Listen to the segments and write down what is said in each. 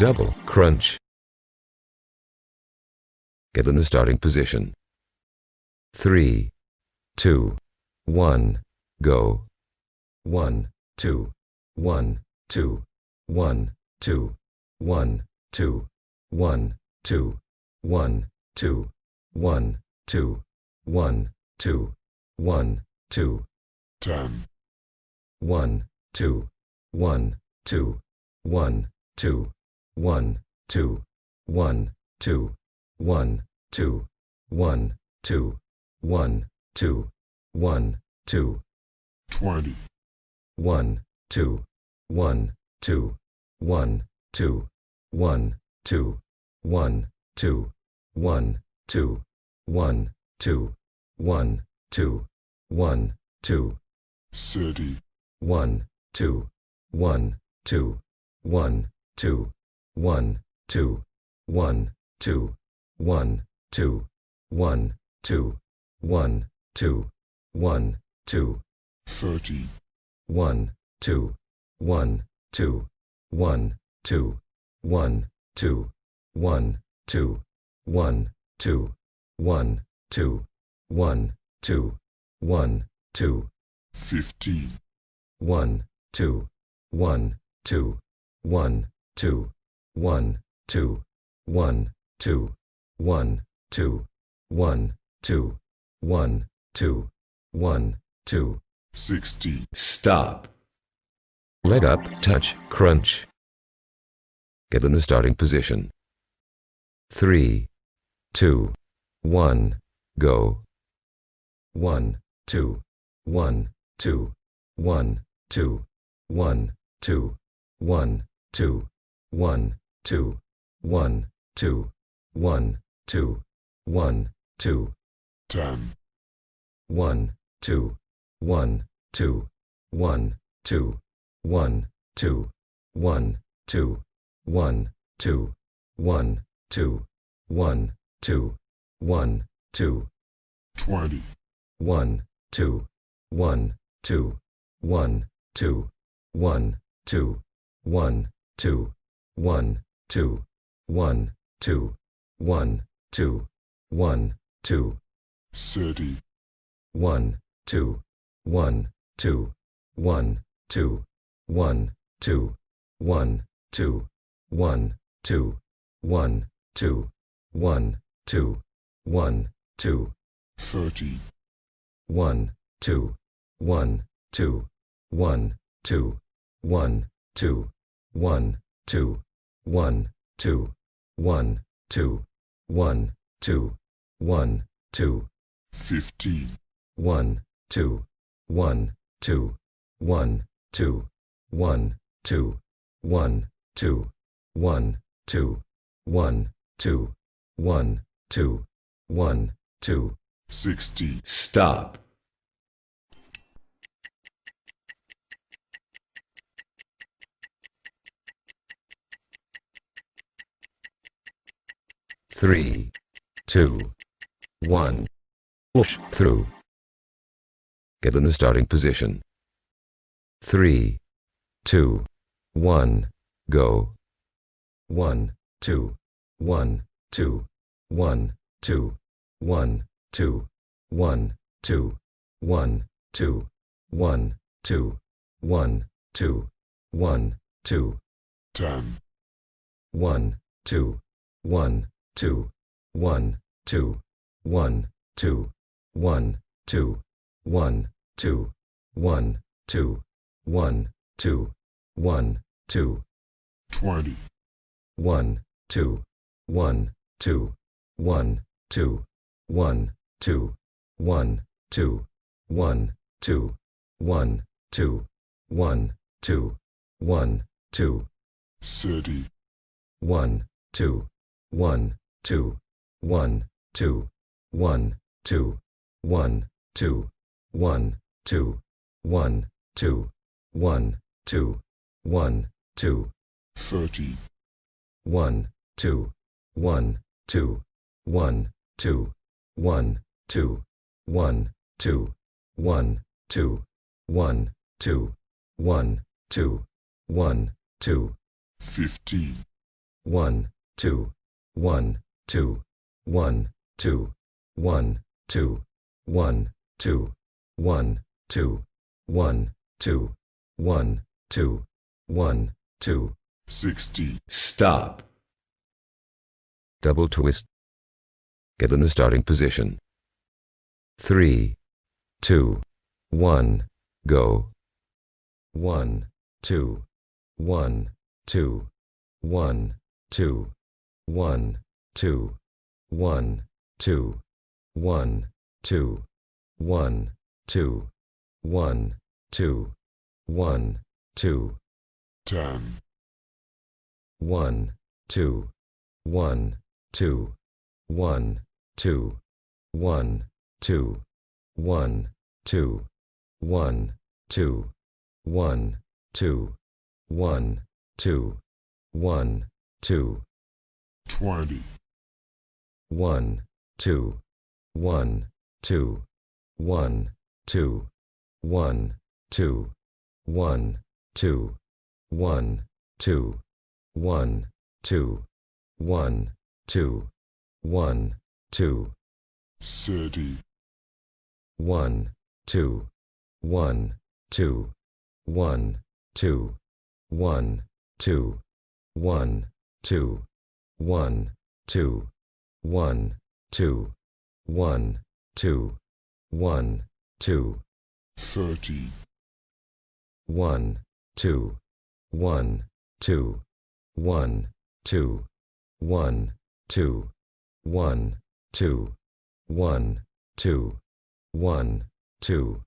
double crunch. Get in the starting position. 3, 2, 1, go. 1, 2, 1, 2, 1, 2, 1, 2, 1, 2, 1, 2, 1, 2, 1, 2, 1, 2, 10, 1, 2, 1, 2, 1, 2, 1, 2, 1, 2, 1, 2, 1, 2, 1, 2, 1, 2, 20, 1, 2, 1, 2, 1, 2, 1, 2, 1, 2, 1, 2, 1, 2, 1, 2, 1, 2, 30, 1, 2, 1, 2, 1, 2, 1, 2, 1, 2, 1, 2, 1, 2, 1, 2, 1, 2, 30, 1, 2, 1, 2, 1, 2, 1, 2, 1, 2, 1, 2, 1, 2, 1, 2, 1, 2, 15, 1, 2, 1, 2, 1, 2, 1, 2, 1, 2, 1, 2, 1, 2, 1, 2, 1, 2. 60, Stop. Leg up, touch, crunch. Get in the starting position. 3, 2, 1, go. 1, 2, 1, 2, 1, 2, 1, 2, 1, 2, 1, 2, 1, 2, 1, 2, 1, 2, 10, 1, 2, 1, 2, 1, 2, 1, 2, 1, 2, 1, 2, 1, 2, 1, 2, 1, 2, 20, 1, 2, 1, 2, 1, 2, 1, 2, 1, 2, 1, 2, 1, 2, 1, 2, 1, 2, 30, 1, 2, 1, 2, 1, 2, 1, 2, 1, 2, 1, 2, 1, 2, 1, 2, 1, 2, 30, 1, 2, 1, 2, 1, 2, 1, 2, 1, 2, 1, 2, 1, 2, 1, 2, 1, 2, 15, 1, 2, 1, 2, 1, 2, 1, 2, 1, 2, 1, 2, 1, 2, 1, 2, 1, 2. 60, Stop. Three, 2, 1. Push through. Get in the starting position. 3, 2, 1, go. 1, 2, 1, 2, 1, 2, 1, 2, 1, 2, 1, 2, 1, 2, 1, 2, 1, 2, 10, 1, 2, 1, 2, 1, 2, 1, 2, 1, 2, 1, 2, 1, 2, 1, 2, 1, 2, 20, 1, 2, 1, 2, 1, 2, 1, 2, 1, 2, 1, 2, 1, 2, 1, 2, 1, 2, 30, 1, 2, 1, 2, 1, 2, 1, 2, 1, 2, 1, 2, 1, 2, 1, 2, 1, 2, 30, 1, 2, 1, 2, 1, 2, 1, 2, 1, 2, 1, 2, 1, 2, 1, 2, 1, 2, 15, 1, 2, 1, 2, 1, 2, 1, 2, 1, 2, 1, 2, 1, 2, 1, 2, 1, 2. 60. Stop. Double twist. Get in the starting position. 3, 2, 1, go. 1, 2, 1, 2, 1, 2, 1, 2, 1, 2, 1, 2, 1, 2, 1, 2, 1, 2. 10. 1, 2, 1, 2, 1, 2, 1, 2, 1, 2, 1, 2, 1, 2, 1, 2, 1, 2. 20. 1, 2, 1, 2, 1, 2, 1, 2, 1, 2, 1, 2, 1, 2, 1, 2, 1, 2. 30. 1, 2, 1, 2, 1, 2, 1, 2, 1, 2, 1, 2, 1, 2, 1, 2, 1, 2. 30. 1, 2, 1, 2, 1, 2, 1, 2, 1, 2, 1, 2, 1, 2,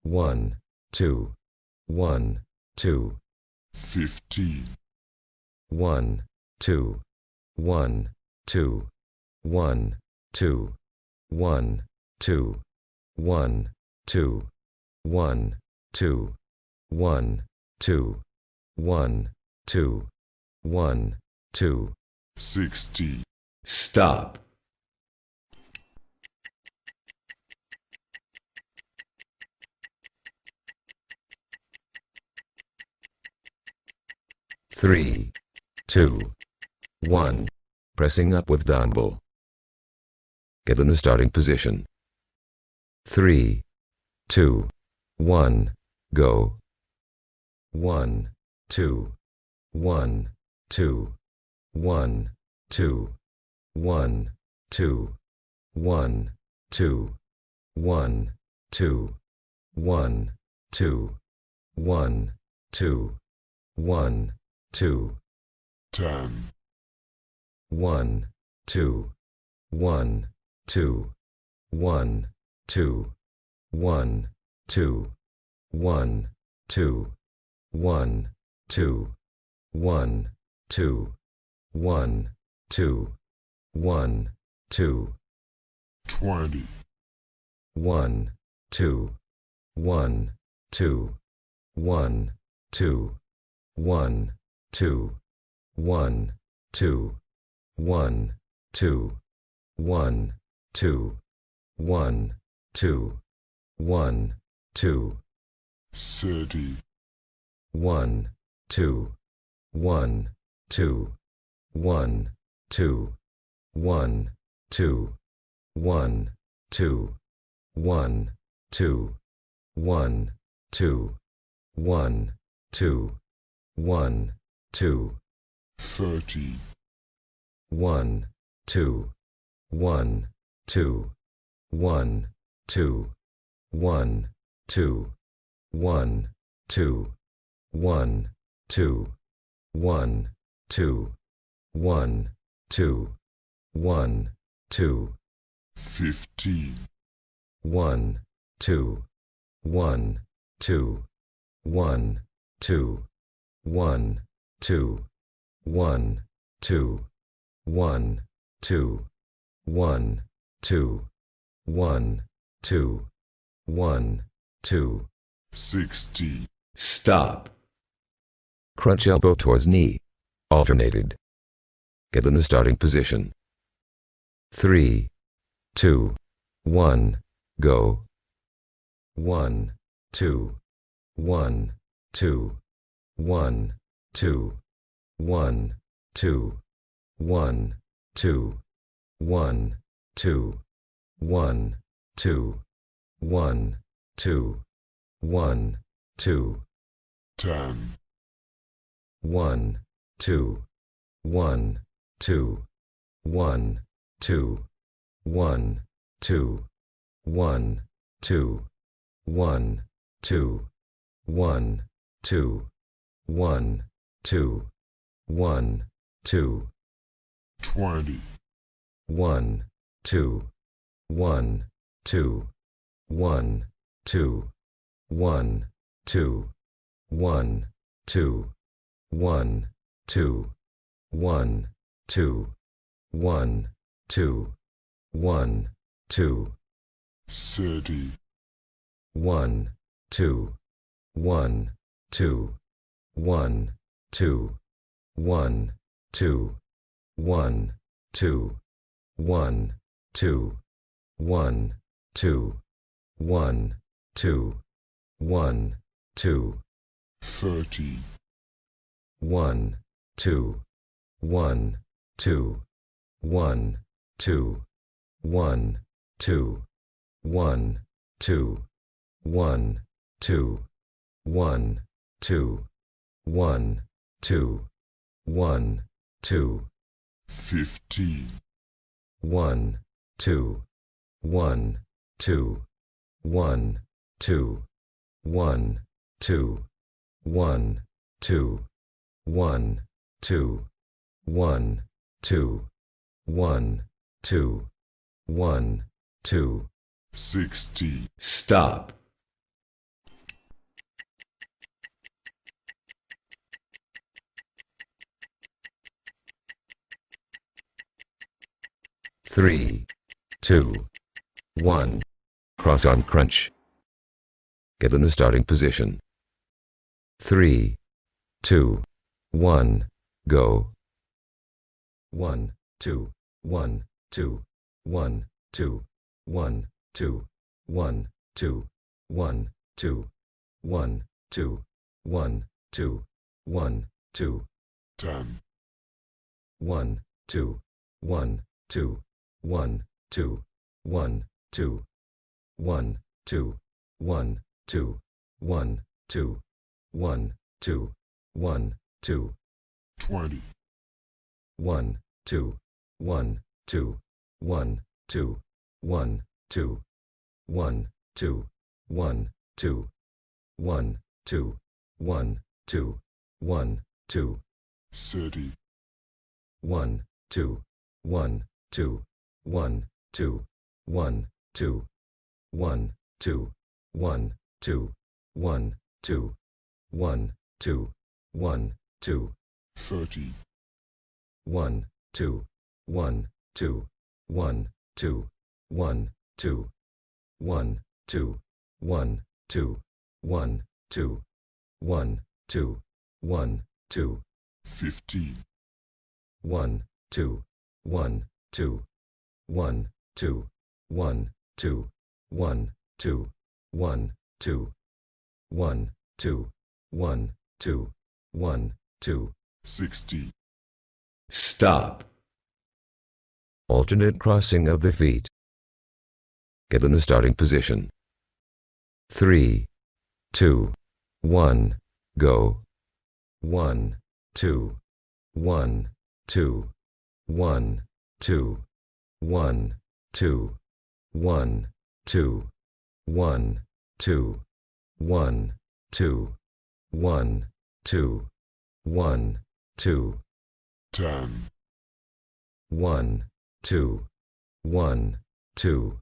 1, 2, 1, 2. 15. 1, 2, 1, 2, 1, 2, 1, 2, 1, 2, 1, 2, 1, 2, 1, 2, 1, 2. 60. Stop. Three, 2, 1. Pressing up with dumbbell. Get in the starting position. 3, 2, 1, go. 1, 2, 1, 2, 1, 2, 1, 2, 1, 2, 1, 2, 1, 2, 1, 2, 1, 2. 10. 1, 2, 1, 2, 1, 2, 1, 2, 1, 2, 1, 2, 1, 2, 1, 2, 1, 2. 20. 1, 2, 1, 2, 1, 2, 1, 2, 1, 2, 1, 2, 1, 2, 1, 2, 1, 2. 30. 1, 2, 1, 2, 1, 2, 1, 2, 1, 2, 1, 2, 1, 2, 1, 2, 1, 2. 30. 1, 2, 1, 2, 1, 2, 1, 2, 1, 2, 1, 2, 1, 2, 1, 2, 1, 2. 15. 1, 2, 1, 2, 1, 2, 1, 2, 1, 2, 1, 2, 1, 2, 1, 2, 1, 2. 60. Stop. Crunch elbow towards knee. Alternated. Get in the starting position. 3, 2, 1, go. 1, 2, 1, 2, 1, 2, 1, 2, 1, 2, 1, 2, 1, 2, 1, 2, 1, 2, 10, 1, 2, 1, 2, 1, 2, 1, 2, 1, 2, 1, 2, 1, 2, 1, 2, 1, 2, 20, 1, 2, 1, 2, 1, 2, 1, 2, 1, 2, 1, 2, 1, 2, 1, 2, 1, 2, 30, 1, 2, 1, 2, 1, 2, 1, 2, 1, 2, 1, 2, 1, 2, 1, 2, 1, 2, 30, 1, 2, 1, 2, 1, 2, 1, 2, 1, 2, 1, 2, 1, 2, 1, 2, 1, 2, 15, 1, 2, 1, 2, 1, 2, 1, 2, 1, 2, 1, 2, 1, 2, 1, 2, 1, 2, 60, Stop. Three, 2, 1. Cross on crunch. Get in the starting position. 3, 2, 1. Go. 1, 2, 1, 2, 1, 2, 1, 2, 1, 2, 1, 2, 1, 2, 1, 2, 1, 2, 10, 1, 2, 1, 2, 1, 2, 1, 2, 1, 2, 1, 2, 1, 2, 1, 2, 1, 2, 20, 1, 2, 1, 2, 1, 2, 1, 2, 1, 2, 1, 2, 1, 2, 1, 2, 1, 2, 30, 1, 2, 1, 2, 1, 2, 1, 2, 1, 2, 1, 2, 1, 2, 1, 2, 1, 2, 30, 1, 2, 1, 2, 1, 2, 1, 2, 1, 2, 1, 2, 1, 2, 1, 2, 1, 2, 15, 1, 2, 1, 2, 1, 2, 1, 2, 1, 2, 1, 2, 1, 2, 1, 2, 1, 2. 60, Stop. Alternate crossing of the feet. Get in the starting position. 3, 2, 1. Go. 1, 2, 1, 2, 1, 2, 1, 2, 1, 2, 1, 2, 1, 2, 1, 2, 1, 2, 10, 1, 2, 1, 2,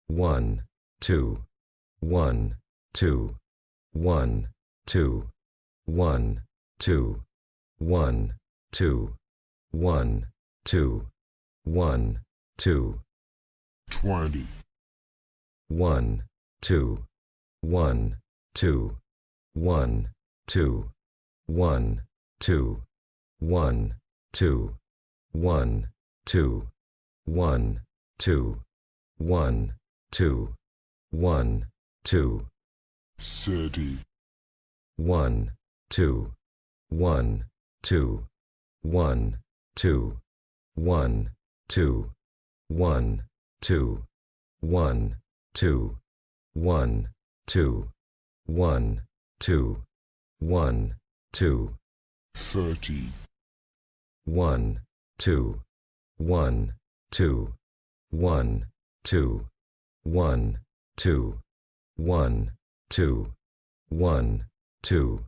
1, 2, 1, 2, 1, 2, 1, 2, 1, 2, 1, 2, 1, 2, 20, 1, 2, 1, 2, 1, 2, 1, 2, 1, 2, 1, 2, 1, 2, 1, 2, 1, 2, 30, 1, 2, 1, 2, 1, 2, 1, 2, 1, 2, 1, 2, 1, 2, 1, 2, 1, 2, 30, 1, 2, 1, 2, 1, 2, 1, 2, 1, 2, 1, 2,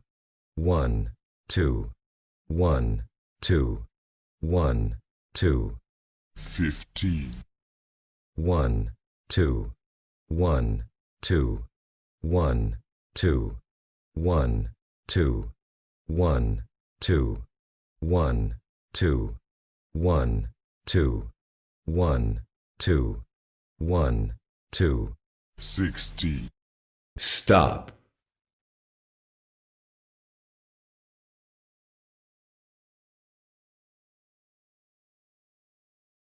1, 2, 1, 2, 1, 2, 15, 1, 2, 1, 2, 1, 2, 1, 2, 1, 2, 1, 2, 1, 2, 1, 2, 1, 2, 60, Stop.